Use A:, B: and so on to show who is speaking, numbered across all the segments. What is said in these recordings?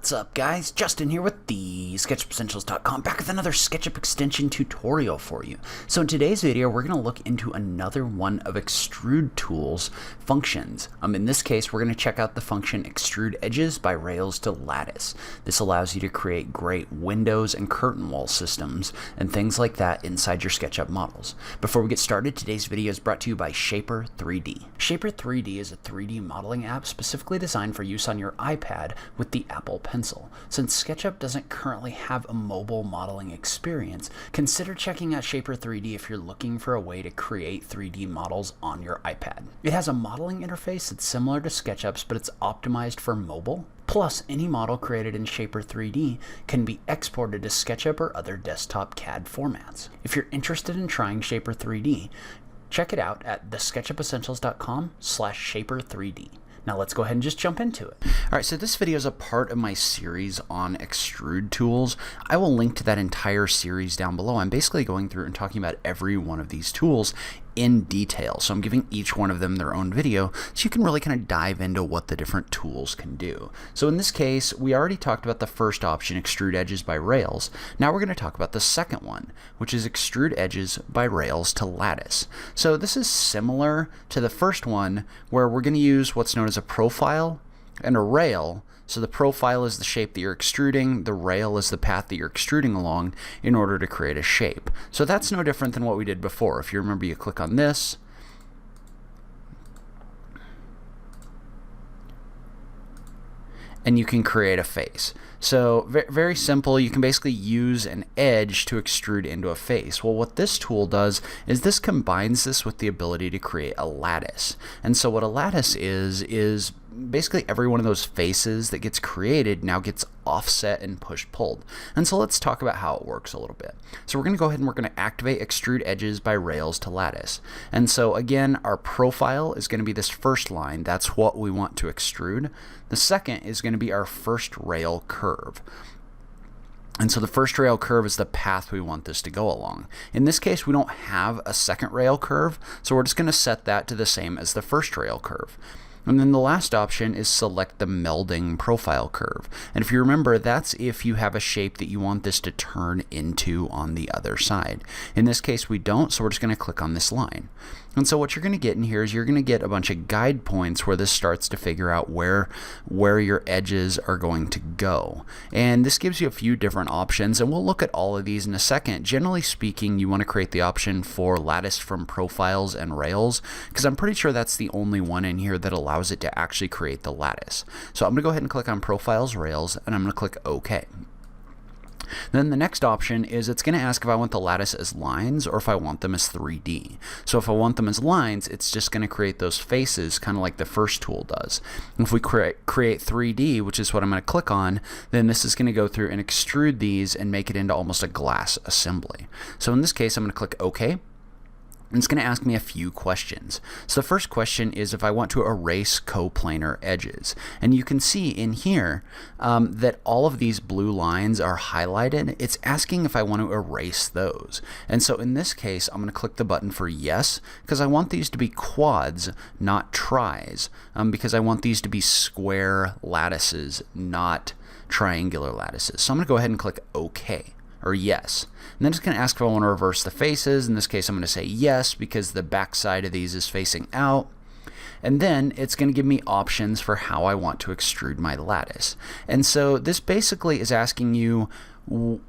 A: What's up, guys? Justin here with TheSketchUpEssentials.com, back with another SketchUp extension tutorial for you. So in today's video, we're going to look into another one of Extrude Tools' functions. In this case, we're going to check out the function Extrude Edges by Rails to Lattice. This allows you to create great windows and curtain wall systems and things like that inside your SketchUp models. Before we get started, today's video is brought to you by Shaper 3D. Shaper 3D is a 3D modeling app specifically designed for use on your iPad with the Apple Pencil. Since SketchUp doesn't currently have a mobile modeling experience, consider checking out Shaper 3D if you're looking for a way to create 3D models on your iPad. It has a modeling interface that's similar to SketchUp's, but it's optimized for mobile. Plus, any model created in Shaper 3D can be exported to SketchUp or other desktop CAD formats. If you're interested in trying Shaper 3D, check it out at TheSketchUpEssentials.com/Shaper3D. Now let's go ahead and just jump into it. Alright, so this video is a part of my series on Extrude Tools. I will link to that entire series down below. I'm basically going through and talking about every one of these tools in detail. So I'm giving each one of them their own video so you can really kind of dive into what the different tools can do. So in this case, we already talked about the first option, Extrude Edges by Rails. Now we're going to talk about the second one, which is Extrude Edges by Rails to Lattice. So this is similar to the first one where we're going to use what's known as a profile and a rail. So the profile is the shape that you're extruding, the rail is the path that you're extruding along in order to create a shape. So that's no different than what we did before. If you remember, you click on this, and you can create a face. So very simple. You can basically use an edge to extrude into a face. Well, what this tool does is this combines this with the ability to create a lattice. And so what a lattice is basically every one of those faces that gets created now gets offset and push-pulled. And so let's talk about how it works a little bit. So we're going to go ahead and we're going to activate Extrude Edges by Rails to Lattice. And so again, our profile is going to be this first line. That's what we want to extrude. The second is going to be our first rail curve. And so the first rail curve is the path we want this to go along. In this case, we don't have a second rail curve, so we're just going to set that to the same as the first rail curve. And then the last option is select the melding profile curve. And if you remember, that's if you have a shape that you want this to turn into on the other side. In this case, we don't, so we're just going to click on this line. And so what you're going to get in here is you're going to get a bunch of guide points where this starts to figure out where your edges are going to go. And this gives you a few different options, and we'll look at all of these in a second. Generally speaking, you want to create the option for lattice from profiles and rails, because I'm pretty sure that's the only one in here that allows it to actually create the lattice. So I'm going to go ahead and click on profiles, rails, and I'm going to click OK. Then the next option is it's going to ask if I want the lattice as lines or if I want them as 3D. So if I want them as lines, it's just going to create those faces kind of like the first tool does. If we create 3D, which is what I'm going to click on, then this is going to go through and extrude these and make it into almost a glass assembly. So in this case, I'm going to click OK. And it's going to ask me a few questions. So the first question is if I want to erase coplanar edges. And you can see in here that all of these blue lines are highlighted. It's asking if I want to erase those. And so in this case, I'm going to click the button for yes, because I want these to be quads, not tris, because I want these to be square lattices, not triangular lattices. So I'm going to go ahead and click OK. Or yes. And then it's going to ask if I want to reverse the faces. In this case, I'm going to say yes because the back side of these is facing out. And then it's going to give me options for how I want to extrude my lattice. And so this basically is asking you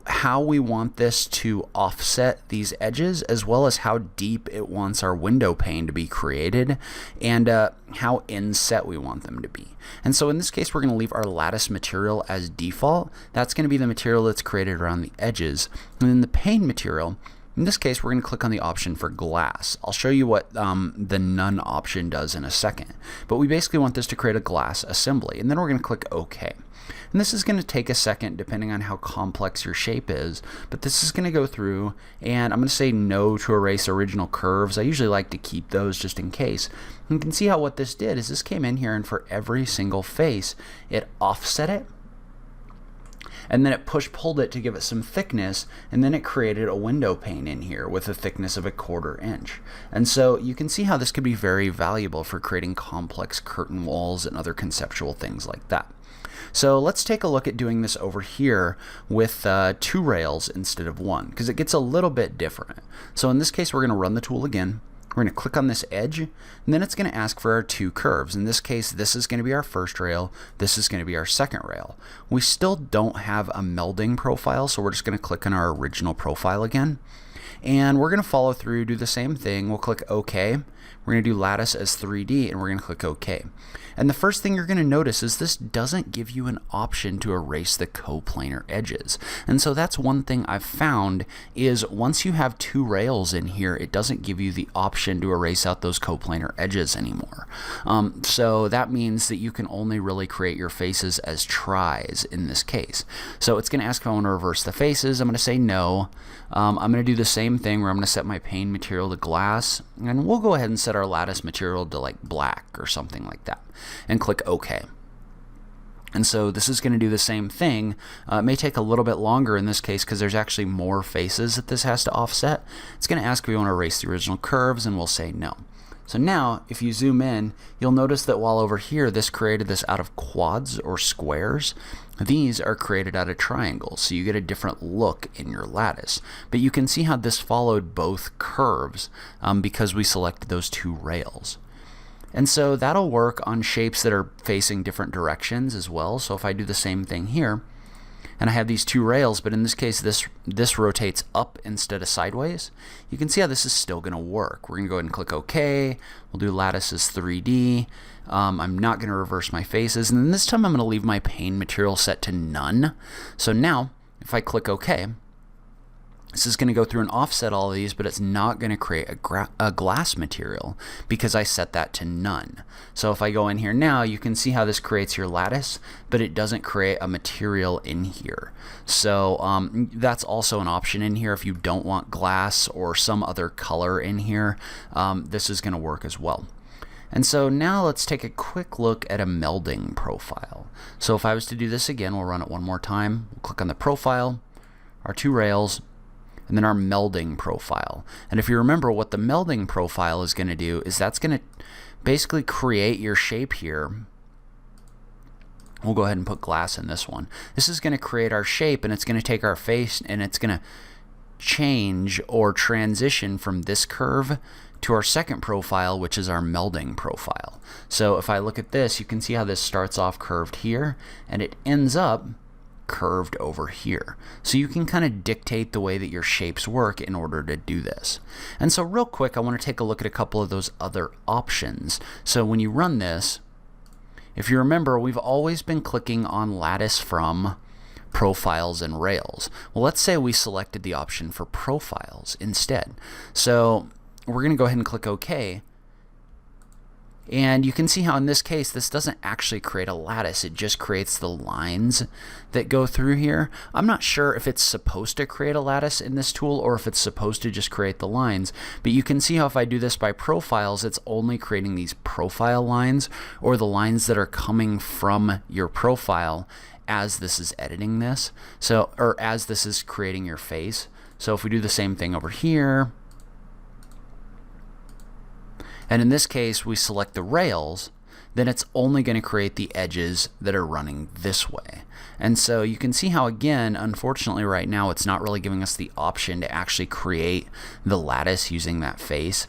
A: how we want this to offset these edges, as well as how deep it wants our window pane to be created, and how inset we want them to be. And so in this case, we're going to leave our lattice material as default. That's going to be the material that's created around the edges. And then the pane material, in this case, we're going to click on the option for glass. I'll show you what the none option does in a second. But we basically want this to create a glass assembly. And then we're going to click OK. And this is going to take a second depending on how complex your shape is, but this is going to go through, and I'm going to say no to erase original curves. I usually like to keep those just in case. And you can see how what this did is this came in here, and for every single face, it offset it, and then it push-pulled it to give it some thickness, and then it created a window pane in here with a thickness of 1/4 inch. And so you can see how this could be very valuable for creating complex curtain walls and other conceptual things like that. So let's take a look at doing this over here with 2 rails instead of 1, because it gets a little bit different. So in this case, we're going to run the tool again. We're going to click on this edge, and then it's going to ask for our 2 curves. In this case, this is going to be our first rail. This is going to be our second rail. We still don't have a melding profile, so we're just going to click on our original profile again. And we're going to follow through, do the same thing. We'll click OK. We're going to do lattice as 3D, and we're going to click OK. And the first thing you're going to notice is this doesn't give you an option to erase the coplanar edges. And so that's one thing I've found is once you have 2 rails in here, it doesn't give you the option to erase out those coplanar edges anymore. So that means that you can only really create your faces as tries in this case. So it's going to ask if I want to reverse the faces. I'm going to say no. I'm going to do the same thing where I'm going to set my pane material to glass, and we'll go ahead and set our lattice material to like black or something like that, and click OK. And so this is going to do the same thing. It may take a little bit longer in this case because there's actually more faces that this has to offset. It's going to ask if we want to erase the original curves, and we'll say no. So now, if you zoom in, you'll notice that while over here this created this out of quads or squares, these are created out of triangles, so you get a different look in your lattice. But you can see how this followed both curves because we selected those 2 rails. And so that'll work on shapes that are facing different directions as well. So if I do the same thing here, and I have these 2 rails, but in this case this rotates up instead of sideways, you can see how this is still going to work. We're going to go ahead and click OK. We'll do lattice as 3D. I'm not going to reverse my faces, and then this time I'm going to leave my pane material set to none. So now if I click OK, this is going to go through and offset all of these, but it's not going to create a glass material because I set that to none. So if I go in here now, you can see how this creates your lattice, but it doesn't create a material in here. So that's also an option in here if you don't want glass or some other color in here. This is going to work as well. And so now let's take a quick look at a melding profile. So if I was to do this again, we'll run it one more time. We'll click on the profile, our 2 rails, and then our melding profile. And if you remember, what the melding profile is going to do is that's going to basically create your shape here. We'll go ahead and put glass in this one. This is going to create our shape, and it's going to take our face and it's going to change or transition from this curve to our second profile, which is our melding profile. So if I look at this, you can see how this starts off curved here and it ends up curved over here. So you can kind of dictate the way that your shapes work in order to do this. And so real quick, I want to take a look at a couple of those other options. So when you run this, if you remember, we've always been clicking on lattice from profiles and rails. Well, let's say we selected the option for profiles instead. So we're going to go ahead and click OK. And you can see how in this case, this doesn't actually create a lattice. It just creates the lines that go through here. I'm not sure if it's supposed to create a lattice in this tool or if it's supposed to just create the lines. But you can see how if I do this by profiles, it's only creating these profile lines or the lines that are coming from your profile as this is editing this. So, or as this is creating your face. So if we do the same thing over here, and in this case, we select the rails, then it's only going to create the edges that are running this way. And so you can see how, again, unfortunately right now, it's not really giving us the option to actually create the lattice using that face.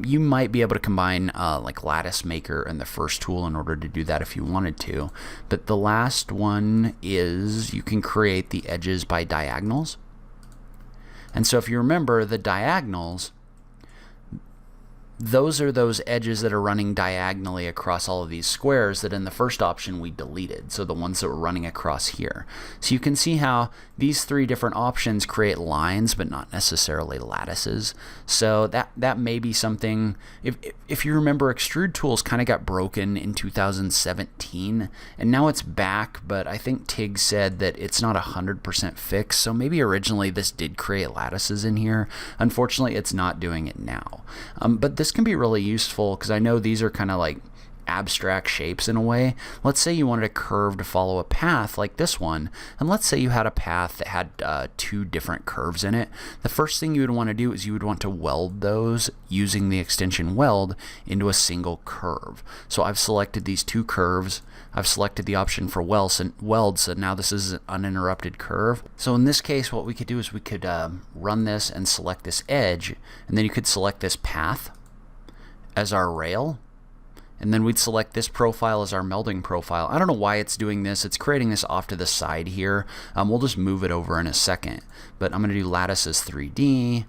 A: You might be able to combine like Lattice Maker and the first tool in order to do that if you wanted to. But the last one is you can create the edges by diagonals. And so if you remember, the diagonals, those are those edges that are running diagonally across all of these squares that in the first option we deleted, so the ones that were running across here. So you can see how these 3 different options create lines but not necessarily lattices. So that may be something, if you remember, Extrude Tools kind of got broken in 2017 and now it's back, but I think Tig said that it's not 100% fixed, so maybe originally this did create lattices in here. Unfortunately, it's not doing it now. But this can be really useful because I know these are kind of like abstract shapes in a way. Let's say you wanted a curve to follow a path like this one, and let's say you had a path that had 2 different curves in it. The first thing you would want to do is you would want to weld those using the extension weld into a single curve. So I've selected these 2 curves. I've selected the option for weld, so now this is an uninterrupted curve. So in this case, what we could do is we could run this and select this edge, and then you could select this path as our rail, and then we'd select this profile as our melding profile. I don't know why it's doing this. It's creating this off to the side here. We'll just move it over in a second, but I'm going to do lattice as 3D.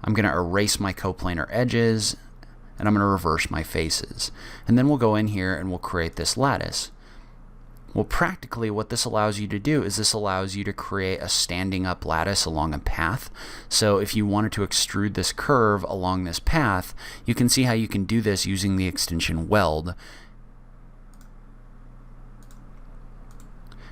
A: I'm going to erase my coplanar edges, and I'm going to reverse my faces. And then we'll go in here and we'll create this lattice. Well, practically what this allows you to do is this allows you to create a standing up lattice along a path. So if you wanted to extrude this curve along this path, you can see how you can do this using the extension weld.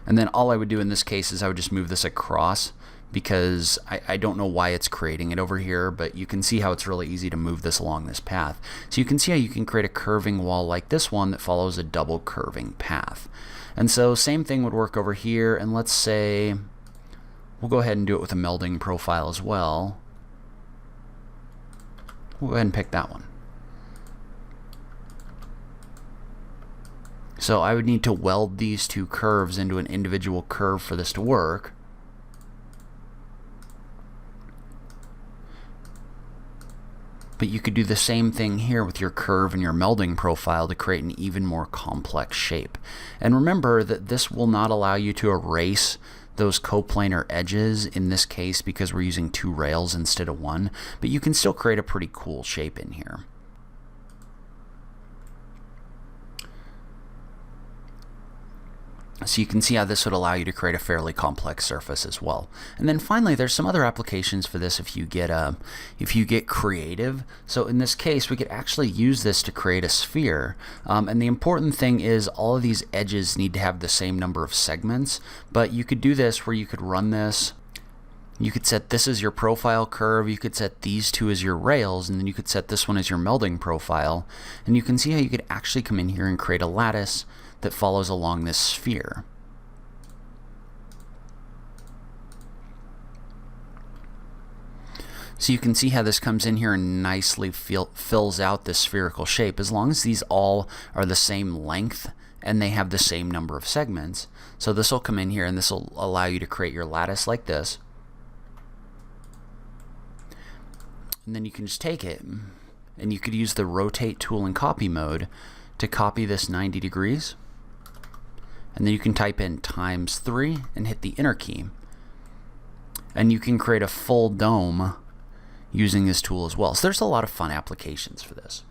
A: And then all I would do in this case is I would just move this across, because I don't know why it's creating it over here, but you can see how it's really easy to move this along this path. So you can see how you can create a curving wall like this one that follows a double curving path. And so same thing would work over here, and let's say we'll go ahead and do it with a melding profile as well. We'll go ahead and pick that one. So I would need to weld these 2 curves into an individual curve for this to work. But you could do the same thing here with your curve and your melding profile to create an even more complex shape. And remember that this will not allow you to erase those coplanar edges in this case because we're using 2 rails instead of 1, but you can still create a pretty cool shape in here. So you can see how this would allow you to create a fairly complex surface as well. And then finally, there's some other applications for this if you get creative. So in this case, we could actually use this to create a sphere. And the important thing is all of these edges need to have the same number of segments. But you could do this where you could run this. You could set this as your profile curve, you could set these 2 as your rails, and then you could set this one as your melding profile. And you can see how you could actually come in here and create a lattice that follows along this sphere. So you can see how this comes in here and nicely fills out this spherical shape, as long as these all are the same length and they have the same number of segments. So this will come in here and this will allow you to create your lattice like this. And then you can just take it and you could use the rotate tool in copy mode to copy this 90 degrees. And then you can type in ×3 and hit the enter key. And you can create a full dome using this tool as well. So there's a lot of fun applications for this.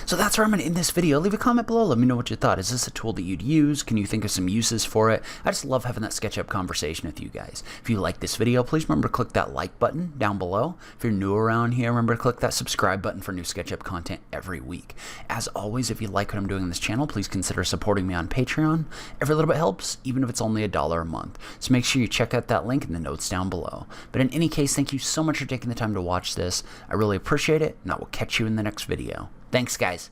A: So that's where I'm going to end this video. Leave a comment below. Let me know what you thought. Is this a tool that you'd use? Can you think of some uses for it? I just love having that SketchUp conversation with you guys. If you like this video, please remember to click that like button down below. If you're new around here, remember to click that subscribe button for new SketchUp content every week. As always, if you like what I'm doing in this channel, please consider supporting me on Patreon. Every little bit helps, even if it's only $1 a month. So make sure you check out that link in the notes down below. But in any case, thank you so much for taking the time to watch this. I really appreciate it, and I will catch you in the next video. Thanks, guys.